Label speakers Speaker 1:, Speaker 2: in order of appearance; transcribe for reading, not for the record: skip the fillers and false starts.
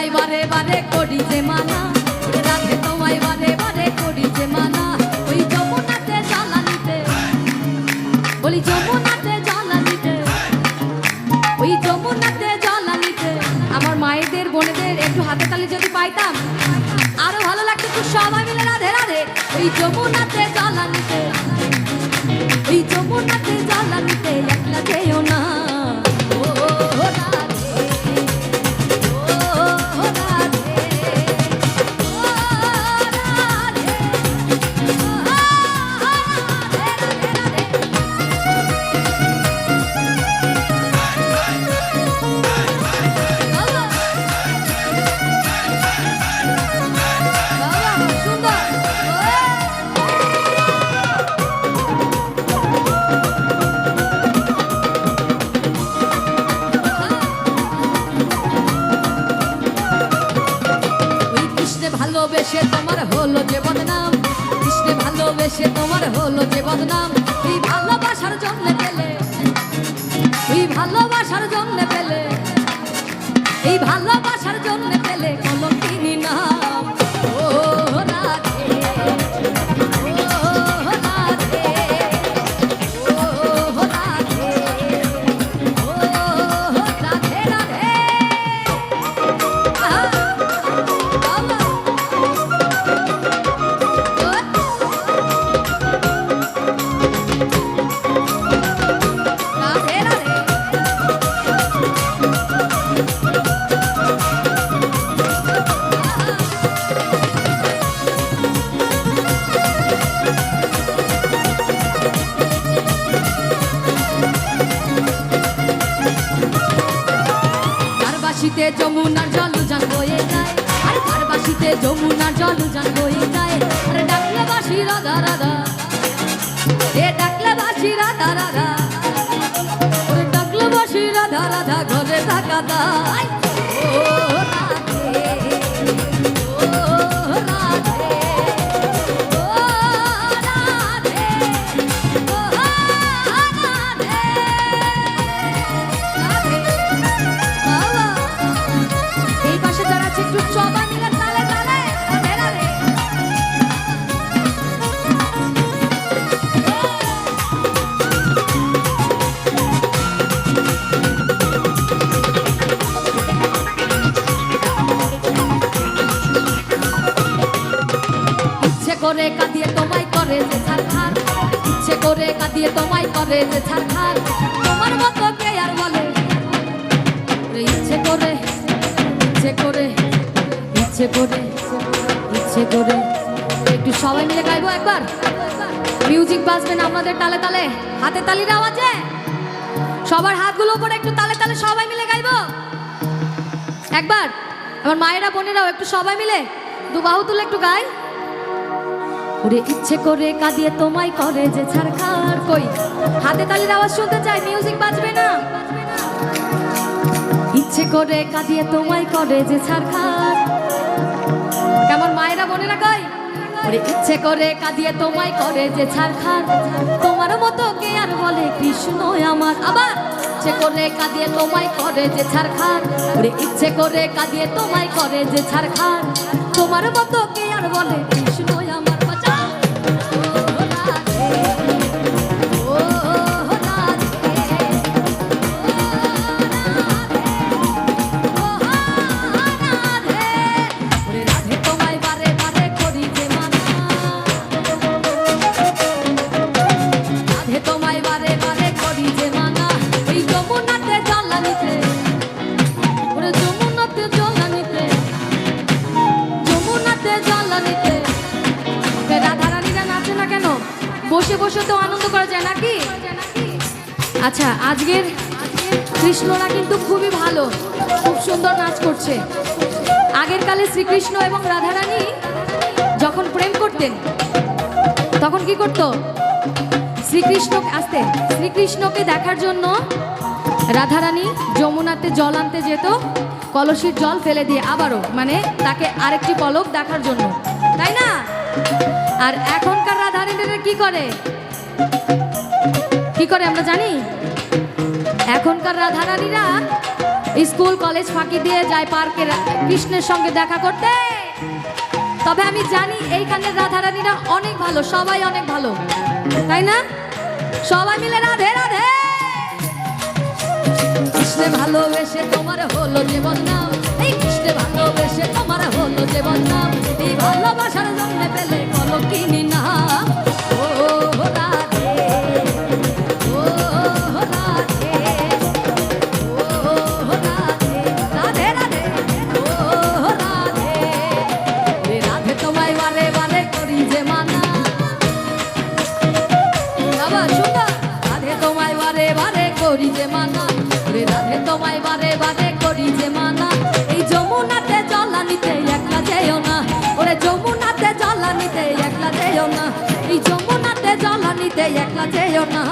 Speaker 1: তোমায় বারে বারে করি যে মানা, রাধে তোমায় বারে বারে করি যে মানা। ওই যমুনাতে জ্বালানিতে, বলি যমুনাতে জ্বালানিতে, ওই যমুনাতে জ্বালানিতে। আমার মায়েদের বোনেদের একটু হাতে তালি যদি পাইতাম আরো ভালো লাগতো। একটু সবাই মিলে রাধে রাধে। ওই যমুনাতে জ্বালানিতে, ওই যমুনাতে জ্বালানিতে একলা যেও না। ভালোবেসে তোমার হলো যে বদনাম, কৃষ্ণে ভালোবেসে তোমার হলো যে বদনাম। এই ভালোবাসার জন্য পেলে, ওই ভালোবাসার জন্য পেলে, এই ভালোবাসার জন্য পেলে কলঙ্কিনী নাম। ও রাধে, ও রাধে, ও রাধে, ও রাধে রাধে। বাসিতে যমুনার জল উজান বয়ে যায়, আরে তার বাসিতে যমুনার জল উজান বয়ে যায়। আরে ডাকলে বাসি রাধা রাধা, এ ডাকলে বাসি রাধা রাধা, ওরে ডাকলে বাসি রাধা রাধা ঘরে থাকা দায়। ও রাধে, ও রাধে, ও রাধে, ও রাধে, রাধে। এই পাশে যারা আছে একটু সবাই মিলে তালে তালে রাধে রাধে। ইচ্ছে করে কাঁদিয়ে তোমায় করে যে ছাড়খার, ইচ্ছে করে কাঁদিয়ে তোমায় করে যে ছাড়খার। তোমার মতো কে আর বলে, ইচ্ছে করে, ইচ্ছে করে, ইচ্ছে করে, ইচ্ছে করে। একটু সবাই মিলে গাইবো একবার। মিউজিক বাজবে না আপনাদের তালে তালে, হাতে তালির আওয়াজে সবার হাতগুলো উপরে একটু তালে তালে সবাই মিলে গাইবো একবার। আমার মায়েরা বোনেরাও একটু সবাই মিলে দু বাহু তুলে একটু গাই। ওরে ইচ্ছে করে কাঁদিয়ে তোমায় করে যে ছাড়খার। কই হাতে তালির আওয়াজ শুনতে চাই, মিউজিক বাজবে না। ইচ্ছে করে কাঁদিয়ে তোমায় করে যে ছাড়খার। কেমন মায়েরা বোনেরা কই? ওরে ইচ্ছে করে কাঁদিয়ে তোমায় করে যে ছাড়খার। তোমার মতো কে আর বলে কৃষ্ণ আমার। আবার ইচ্ছে করে কাঁদিয়ে তোমায় করে যে ছাড়খার। ওরে ইচ্ছে করে কাঁদিয়ে তোমায় করে যে ছাড়খার। তোমার মতো কে আর বলে কৃষ্ণ আমার। বসে বসে তো আনন্দ করা যায় নাকি? আচ্ছা, আজকের কৃষ্ণরা কিন্তু খুবই ভালো, খুব সুন্দর নাচ করছে। আগের কালে শ্রীকৃষ্ণ এবং রাধারানী যখন প্রেম করতেন তখন কি করতো? শ্রীকৃষ্ণকে দেখার জন্য রাধারানী যমুনাতে জল আনতে যেত, কলসির জল ফেলে দিয়ে আবারও, মানে তাকে আরেকটি পলক দেখার জন্য, তাই না? আর এখনকার রাধারানীরা কি করে আমরা জানি। এখনকার রাধারানীরা স্কুল কলেজ ফাঁকি দিয়ে যায় পার্কে কৃষ্ণের সঙ্গে দেখা করতে। তবে আমি জানি এইখানের রাধারানীরা অনেক ভালো, সবাই অনেক ভালো, তাই না? সবাই মিলে রাধে রাধে। কৃষ্ণে ভালোবেসে তোমার হলো যে বদনাম, এই কৃষ্ণে ভালোবেসে তোমার হলো যে বদনাম, এই ভালোবাসার জন্য পেলে কলঙ্কিনী নাম। ও রাধে, ও রাধে, ও রাধে, রাধে রাধে, ও রাধে। এ রাধে তোমায় বারে বারে করি যে মানা। বাবা সুন্দর। রাধে তোমায় বারে বারে করি যে মানা, রাধে তোমায় বারে বারে করি যে মানা। এই যমুনাতে জল নিতে একলা যেও না, ওরে যমুনাতে জল নিতে একলা যেও না, এই যমুনাতে জল নিতে একলা যেও না।